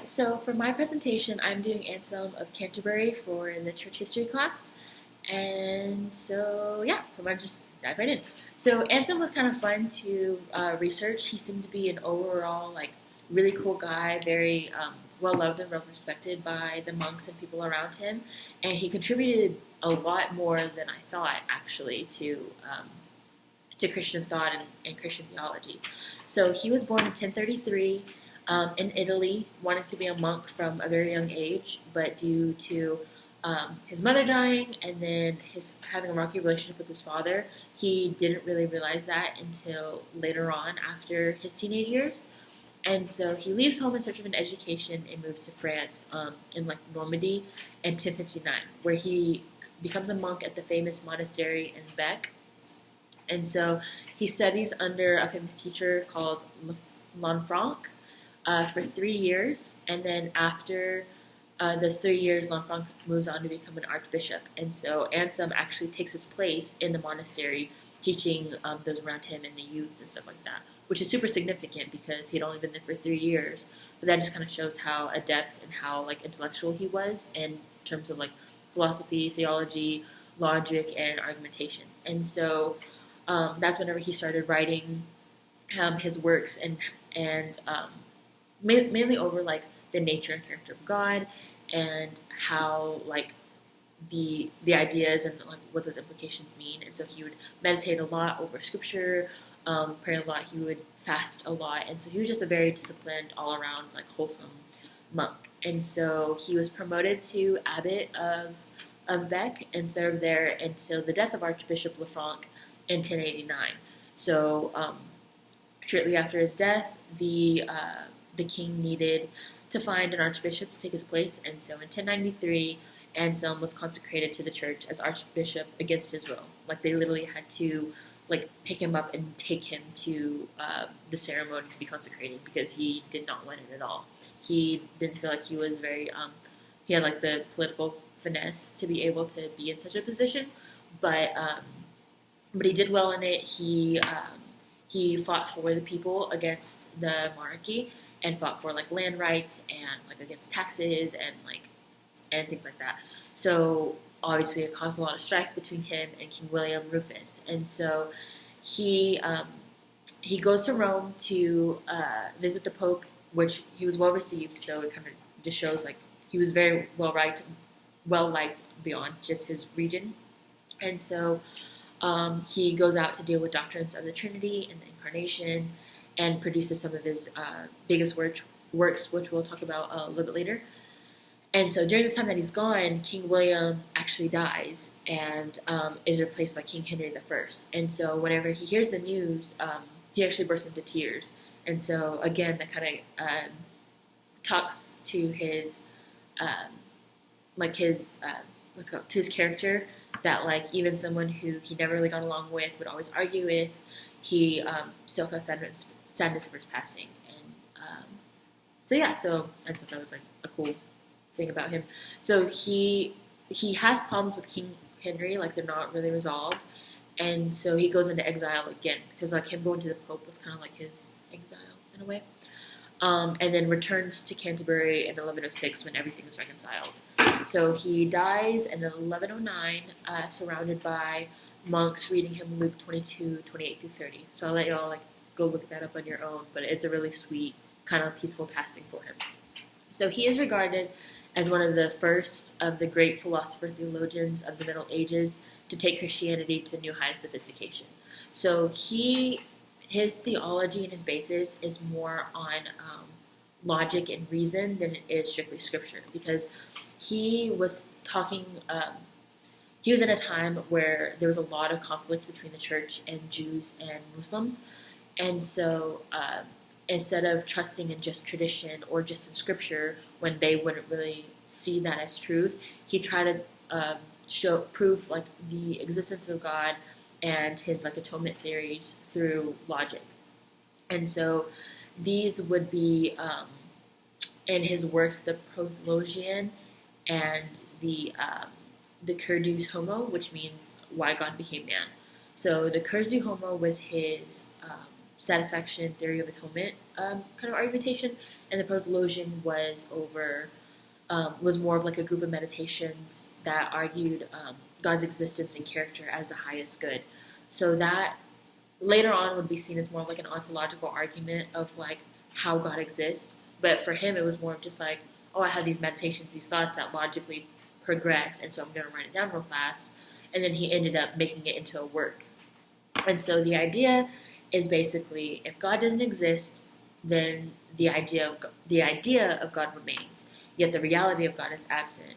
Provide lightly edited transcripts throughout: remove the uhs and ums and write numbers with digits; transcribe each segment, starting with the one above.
So for my presentation, I'm doing Anselm of Canterbury for the church history class. So I might just dive right in. So Anselm was kind of fun to research. He seemed to be an overall really cool guy, very well loved and well respected by the monks and people around him, and he contributed a lot more than I thought actually to Christian thought and Christian theology. So he was born in 1033 in Italy, wanted to be a monk from a very young age, but due to his mother dying and then his having a rocky relationship with his father, he didn't really realize that until later on after his teenage years. And so he leaves home in search of an education and moves to France in Normandy in 1059, where he becomes a monk at the famous monastery in Bec. And so he studies under a famous teacher called Lanfranc for 3 years, and then after those 3 years, Lanfranc moves on to become an archbishop. And so Anselm actually takes his place in the monastery, teaching those around him and the youths and stuff like that, which is super significant because he'd only been there for 3 years. But that just kind of shows how adept and how intellectual he was in terms of philosophy, theology, logic, and argumentation. And so that's whenever he started writing his works and mainly over the nature and character of God and how the ideas and what those implications mean. And so he would meditate a lot over scripture, pray a lot. He would fast a lot, and so he was just a very disciplined, all around wholesome monk. And so he was promoted to abbot of Bec and served there until the death of Archbishop Lanfranc in 1089. So shortly after his death, the king needed to find an archbishop to take his place, and so in 1093, Anselm was consecrated to the church as archbishop against his will. They literally had to pick him up and take him to the ceremony to be consecrated because he did not want it at all. He didn't feel like he was very he had the political finesse to be able to be in such a position, but he did well in it. He fought for the people against the monarchy and fought for land rights and against taxes and things like that. So obviously it caused a lot of strife between him and King William Rufus. And so he goes to Rome to visit the Pope, which he was well received. So it kind of just shows he was very well liked beyond just his region. And so he goes out to deal with doctrines of the Trinity and the Incarnation, and produces some of his biggest works, which we'll talk about a little bit later. And so during this time that he's gone, King William actually dies and is replaced by King Henry I. And so whenever he hears the news, he actually bursts into tears. And so again, that kind of talks to his to his character, that even someone who he never really got along with, would always argue with, he still felt sadness for his passing. And so I thought that was a cool thing about him. So he has problems with King Henry, they're not really resolved, and so he goes into exile again because him going to the Pope was kind of his exile in a way. And then returns to Canterbury in 1106 when everything is reconciled. So he dies in 1109, surrounded by monks reading him Luke 22:28 through 30. So I'll let y'all go look that up on your own, but it's a really sweet, kind of peaceful passing for him. So he is regarded as one of the first of the great philosopher theologians of the Middle Ages to take Christianity to a new height of sophistication. So his theology and his basis is more on logic and reason than it is strictly scripture, because he was talking. He was in a time where there was a lot of conflict between the church and Jews and Muslims, and so instead of trusting in just tradition or just in scripture when they wouldn't really see that as truth, he tried to prove the existence of God and his atonement theories through logic. And so these would be in his works the proslogion and the Cursus Homo, which means why God became man. So the Cursus Homo was his satisfaction theory of atonement kind of argumentation, and the proslogion was more of like a group of meditations that argued God's existence and character as the highest good. So that later on would be seen as more of like an ontological argument of like how God exists. But for him, it was more of just like, oh, I have these meditations, these thoughts that logically progress, and so I'm going to write it down real fast. And then he ended up making it into a work. And so the idea is basically, if God doesn't exist, then the idea of God remains. Yet the reality of God is absent.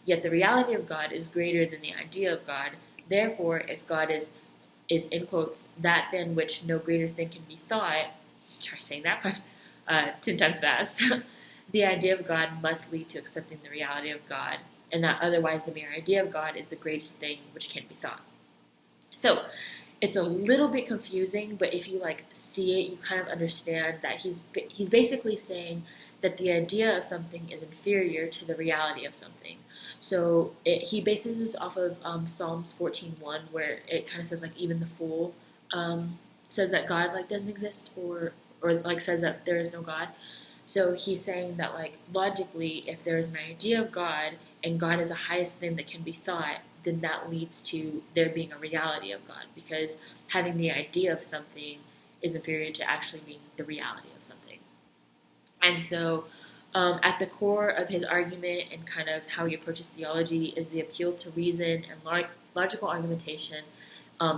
Yet the reality of God is greater than the idea of God. Therefore, if God is in quotes, that than which no greater thing can be thought, try saying that part 10 times fast, the idea of God must lead to accepting the reality of God, and that otherwise the mere idea of God is the greatest thing which can be thought. So it's a little bit confusing, but if you like see it, you kind of understand that he's basically saying that the idea of something is inferior to the reality of something. So he bases this off of Psalms 14:1, where it kind of says like even the fool says that God like doesn't exist, or like says that there is no God. So he's saying that like logically, if there is an idea of God and God is the highest thing that can be thought, then that leads to there being a reality of God, because having the idea of something is inferior to actually being the reality of something. And so at the core of his argument and kind of how he approaches theology is the appeal to reason and logical argumentation,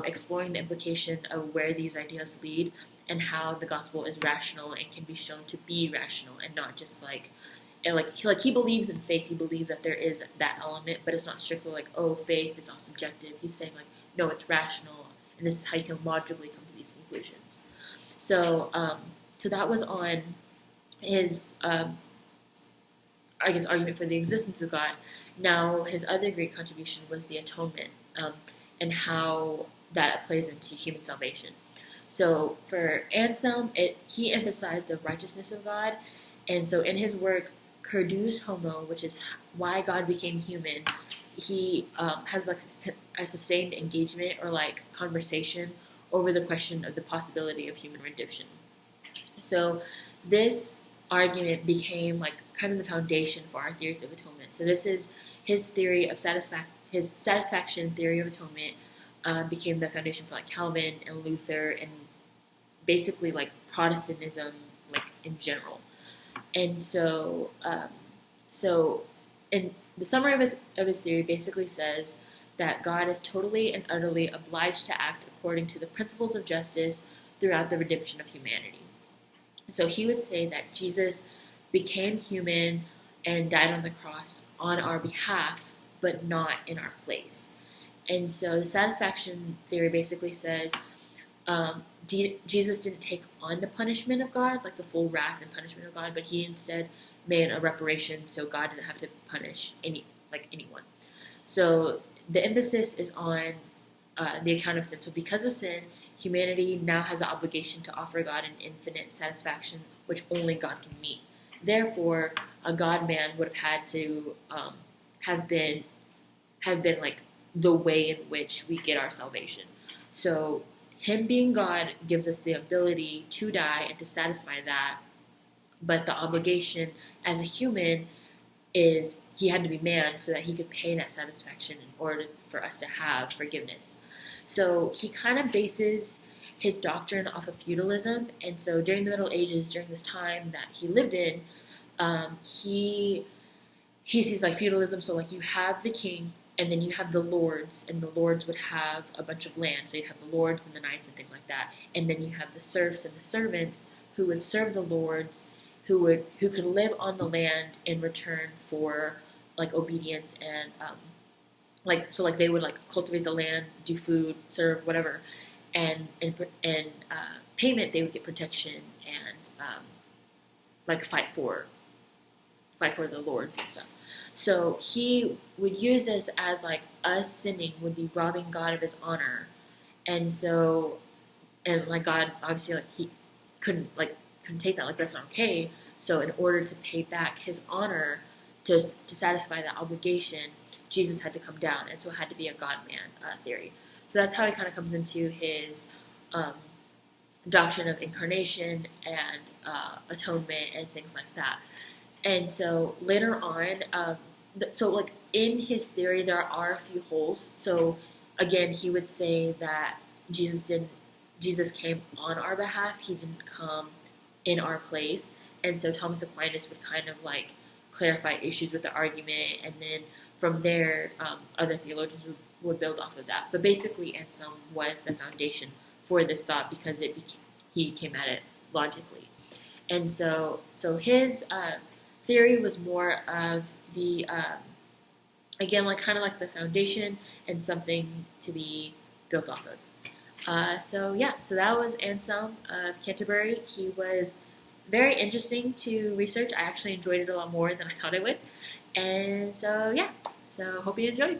exploring the implication of where these ideas lead and how the gospel is rational and can be shown to be rational and not just like he believes in faith. He believes that there is that element, but it's not strictly like, oh, faith, it's all subjective. He's saying like, no, it's rational, and this is how you can logically come to these conclusions. So so that was on his argument for the existence of God. Now his other great contribution was the atonement, and how that plays into human salvation. So for Anselm, he emphasized the righteousness of God, and so in his work Curdus Homo, which is why God became human, he has like a sustained engagement or like conversation over the question of the possibility of human redemption. So this argument became like kind of the foundation for our theories of atonement. So this is his theory of his satisfaction theory of atonement became the foundation for like Calvin and Luther and basically like Protestantism like in general. And so in the summary of his theory basically says that God is totally and utterly obliged to act according to the principles of justice throughout the redemption of humanity. So he would say that Jesus became human and died on the cross on our behalf, but not in our place. And so the satisfaction theory basically says Jesus didn't take on the punishment of God, like the full wrath and punishment of God, but he instead made a reparation so God doesn't have to punish anyone. So the emphasis is on the account of sin. So because of sin, humanity now has the obligation to offer God an infinite satisfaction which only God can meet. Therefore, a God-man would have had to have been like the way in which we get our salvation. So him being God gives us the ability to die and to satisfy that, but the obligation as a human is he had to be man so that he could pay that satisfaction in order for us to have forgiveness. So he kind of bases his doctrine off of feudalism, and so during the Middle Ages, during this time that he lived in, he sees like feudalism, so like you have the king, and then you have the lords, and the lords would have a bunch of land. So you'd have the lords and the knights and things like that. And then you have the serfs and the servants who would serve the lords, who could live on the land in return for like obedience and so they would like cultivate the land, do food, serve, whatever, and in payment they would get protection and like fight for the lords and stuff. So he would use this as like us sinning would be robbing God of his honor, and like God obviously like he couldn't take that, like that's not okay. So in order to pay back his honor, to satisfy that obligation, Jesus had to come down, and so it had to be a God-man theory. So that's how he kind of comes into his doctrine of incarnation and atonement and things like that. And so later on, so like in his theory, there are a few holes. So again, he would say that Jesus came on our behalf. He didn't come in our place. And so Thomas Aquinas would kind of like clarify issues with the argument, and then from there, other theologians would build off of that. But basically, Anselm was the foundation for this thought because he came at it logically. And so his theory was more of the again, like kind of like the foundation and something to be built off of. So that was Anselm of Canterbury. He was very interesting to research. I actually enjoyed it a lot more than I thought I would. And so hope you enjoyed.